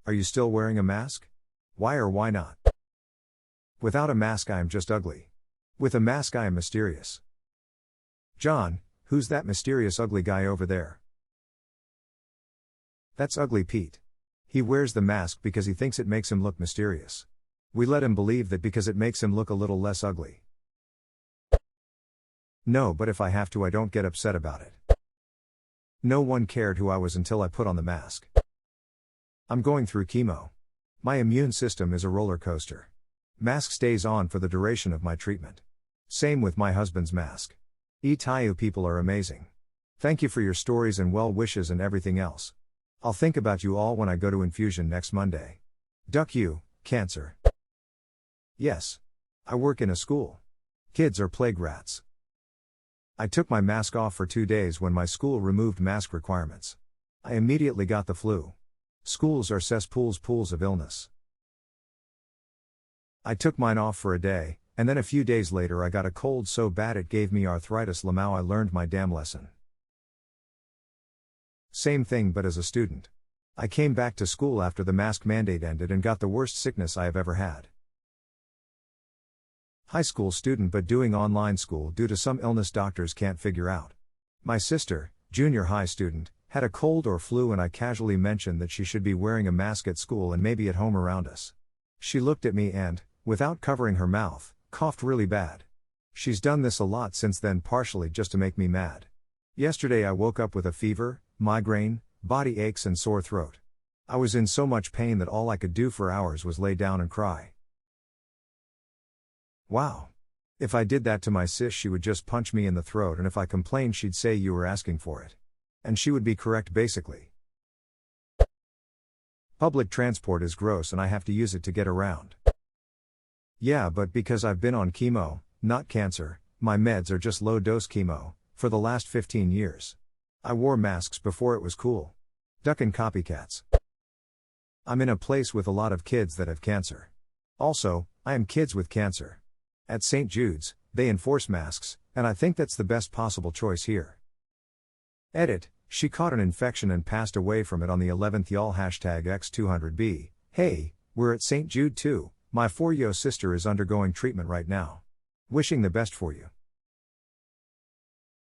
Are you still wearing a mask? Why or why not? Without a mask I am just ugly. With a mask I am mysterious. John, who's that mysterious ugly guy over there? That's Ugly Pete. He wears the mask because he thinks it makes him look mysterious. We let him believe that because it makes him look a little less ugly. No, but if I have to, I don't get upset about it. No one cared who I was until I put on the mask. I'm going through chemo. My immune system is a roller coaster. Mask stays on for the duration of my treatment. Same with my husband's mask. You people are amazing. Thank you for your stories and well wishes and everything else. I'll think about you all when I go to infusion next Monday. Duck you, cancer. Yes. I work in a school. Kids are plague rats. I took my mask off for 2 days when my school removed mask requirements. I immediately got the flu. Schools are cesspools, pools of illness. I took mine off for a day, and then a few days later I got a cold so bad it gave me arthritis. Lamau, I learned my damn lesson. Same thing but as a student. I came back to school after the mask mandate ended and got the worst sickness I have ever had. High school student but doing online school due to some illness doctors can't figure out. My sister, junior high student, had a cold or flu and I casually mentioned that she should be wearing a mask at school and maybe at home around us. She looked at me and, without covering her mouth, coughed really bad. She's done this a lot since then, partially just to make me mad. Yesterday I woke up with a fever, migraine, body aches and sore throat. I was in so much pain that all I could do for hours was lay down and cry. Wow. If I did that to my sis, she would just punch me in the throat, and if I complained she'd say you were asking for it. And she would be correct basically. Public transport is gross and I have to use it to get around. Yeah, but because I've been on chemo, not cancer, my meds are just low-dose chemo, for the last 15 years. I wore masks before it was cool. Ducking copycats. I'm in a place with a lot of kids that have cancer. Also, I am kids with cancer. At St. Jude's, they enforce masks, and I think that's the best possible choice here. Edit, she caught an infection and passed away from it on the 11th. Y'all #X200B. Hey, we're at St. Jude too. My 4-yo sister is undergoing treatment right now. Wishing the best for you.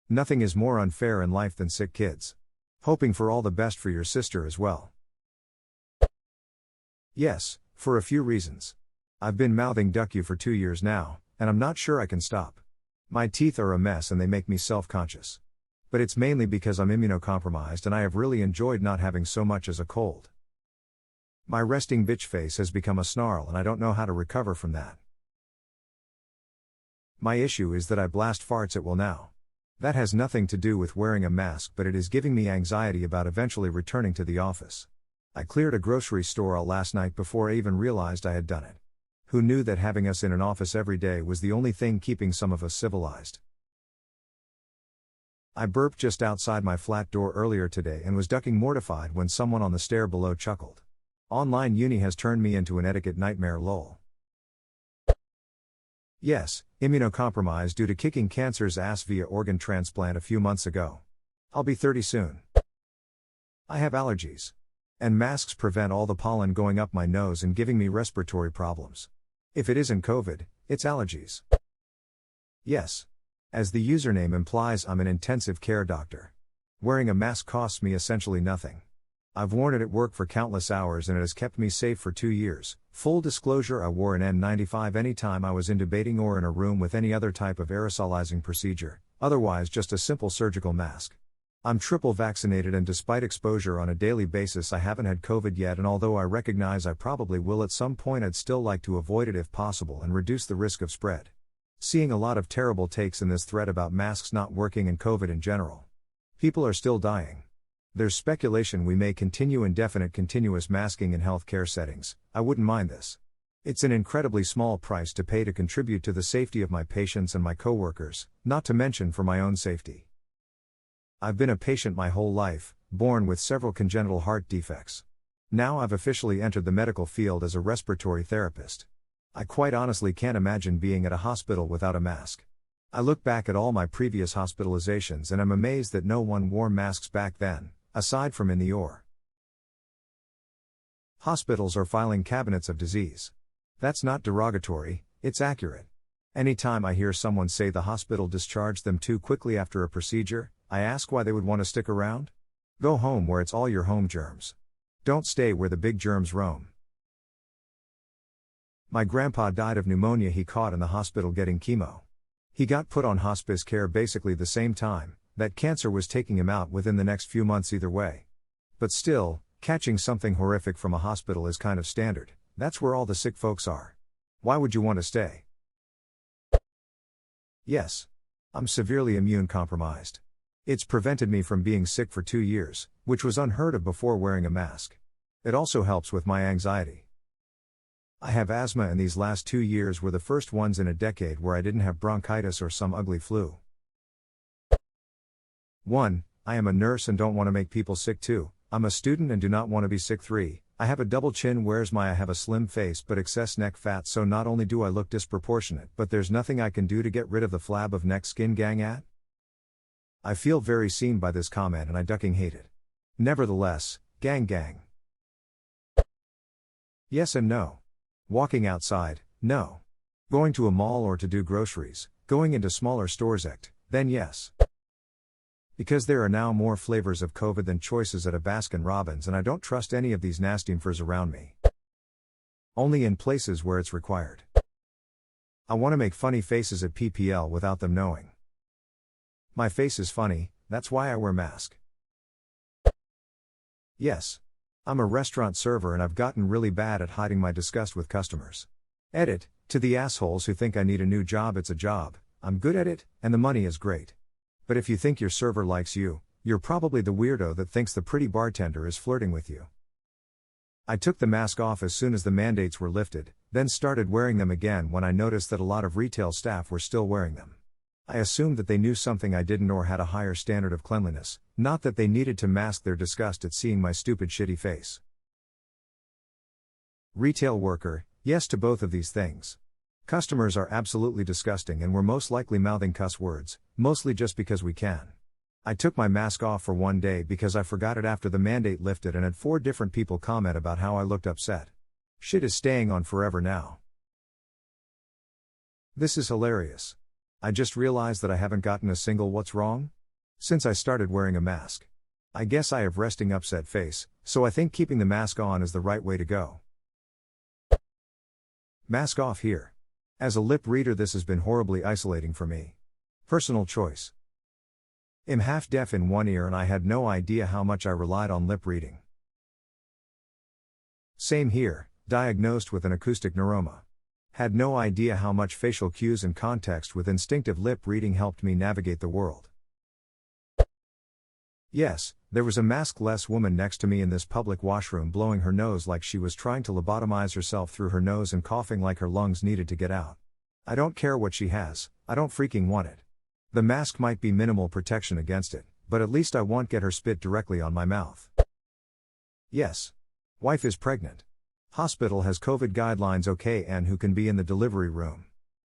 Nothing is more unfair in life than sick kids. Hoping for all the best for your sister as well. Yes, for a few reasons. I've been mouthing duck you for 2 years now, and I'm not sure I can stop. My teeth are a mess and they make me self-conscious. But it's mainly because I'm immunocompromised and I have really enjoyed not having so much as a cold. My resting bitch face has become a snarl and I don't know how to recover from that. My issue is that I blast farts at will now. That has nothing to do with wearing a mask, but it is giving me anxiety about eventually returning to the office. I cleared a grocery store out last night before I even realized I had done it. Who knew that having us in an office every day was the only thing keeping some of us civilized? I burped just outside my flat door earlier today and was ducking mortified when someone on the stair below chuckled. Online uni has turned me into an etiquette nightmare, lol. Yes, immunocompromised due to kicking cancer's ass via organ transplant a few months ago. I'll be 30 soon. I have allergies. And masks prevent all the pollen going up my nose and giving me respiratory problems. If it isn't COVID, it's allergies. Yes. As the username implies, I'm an intensive care doctor. Wearing a mask costs me essentially nothing. I've worn it at work for countless hours and it has kept me safe for 2 years. Full disclosure, I wore an N95 anytime I was intubating or in a room with any other type of aerosolizing procedure, otherwise just a simple surgical mask. I'm triple vaccinated and despite exposure on a daily basis I haven't had COVID yet, and although I recognize I probably will at some point, I'd still like to avoid it if possible and reduce the risk of spread. Seeing a lot of terrible takes in this thread about masks not working and COVID in general. People are still dying. There's speculation we may continue indefinite continuous masking in healthcare settings. I wouldn't mind this. It's an incredibly small price to pay to contribute to the safety of my patients and my coworkers, not to mention for my own safety. I've been a patient my whole life, born with several congenital heart defects. Now I've officially entered the medical field as a respiratory therapist. I quite honestly can't imagine being at a hospital without a mask. I look back at all my previous hospitalizations and I'm amazed that no one wore masks back then, aside from in the OR. Hospitals are filing cabinets of disease. That's not derogatory, it's accurate. Anytime I hear someone say the hospital discharged them too quickly after a procedure, I ask why they would want to stick around. Go home where it's all your home germs. Don't stay where the big germs roam. My grandpa died of pneumonia he caught in the hospital getting chemo. He got put on hospice care basically the same time that cancer was taking him out within the next few months either way. But still, catching something horrific from a hospital is kind of standard. That's where all the sick folks are. Why would you want to stay? Yes. I'm severely immune compromised. It's prevented me from being sick for 2 years, which was unheard of before wearing a mask. It also helps with my anxiety. I have asthma and these last 2 years were the first ones in a decade where I didn't have bronchitis or some ugly flu. 1. I am a nurse and don't want to make people sick. 2. I'm a student and do not want to be sick. 3. I have a double chin whereas I have a slim face but excess neck fat, so not only do I look disproportionate but there's nothing I can do to get rid of the flab of neck skin. Gang at? I feel very seen by this comment and I ducking hate it. Nevertheless, gang. Yes and no. Walking outside, no. Going to a mall or to do groceries, going into smaller stores then yes. Because there are now more flavors of COVID than choices at a Baskin-Robbins and I don't trust any of these nasty-mfers around me. Only in places where it's required. I want to make funny faces at PPL without them knowing. My face is funny, that's why I wear mask. Yes. I'm a restaurant server and I've gotten really bad at hiding my disgust with customers. Edit, to the assholes who think I need a new job, it's a job, I'm good at it, and the money is great. But if you think your server likes you, you're probably the weirdo that thinks the pretty bartender is flirting with you. I took the mask off as soon as the mandates were lifted, then started wearing them again when I noticed that a lot of retail staff were still wearing them. I assumed that they knew something I didn't or had a higher standard of cleanliness, not that they needed to mask their disgust at seeing my stupid shitty face. Retail worker, yes to both of these things. Customers are absolutely disgusting and we're most likely mouthing cuss words, mostly just because we can. I took my mask off for 1 day because I forgot it after the mandate lifted and had 4 different people comment about how I looked upset. Shit is staying on forever now. This is hilarious. I just realized that I haven't gotten a single "what's wrong?" since I started wearing a mask. I guess I have resting upset face, so I think keeping the mask on is the right way to go. Mask off here. As a lip reader, this has been horribly isolating for me. Personal choice. I'm half deaf in one ear and I had no idea how much I relied on lip reading. Same here, diagnosed with an acoustic neuroma. Had no idea how much facial cues and context with instinctive lip reading helped me navigate the world. Yes, there was a maskless woman next to me in this public washroom blowing her nose like she was trying to lobotomize herself through her nose and coughing like her lungs needed to get out. I don't care what she has, I don't freaking want it. The mask might be minimal protection against it, but at least I won't get her spit directly on my mouth. Yes. Wife is pregnant. Hospital has COVID guidelines, okay, and who can be in the delivery room?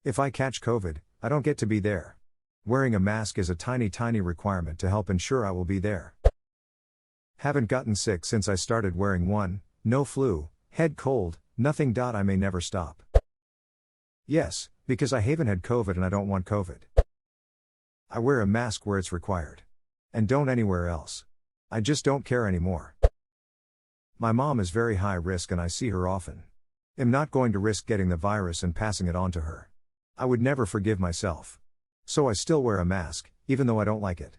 If I catch COVID, I don't get to be there. Wearing a mask is a tiny requirement to help ensure I will be there. Haven't gotten sick since I started wearing one, no flu, head cold, nothing. I may never stop. Yes, because I haven't had COVID and I don't want COVID. I wear a mask where it's required. And don't anywhere else. I just don't care anymore. My mom is very high risk and I see her often. I'm not going to risk getting the virus and passing it on to her. I would never forgive myself. So I still wear a mask, even though I don't like it.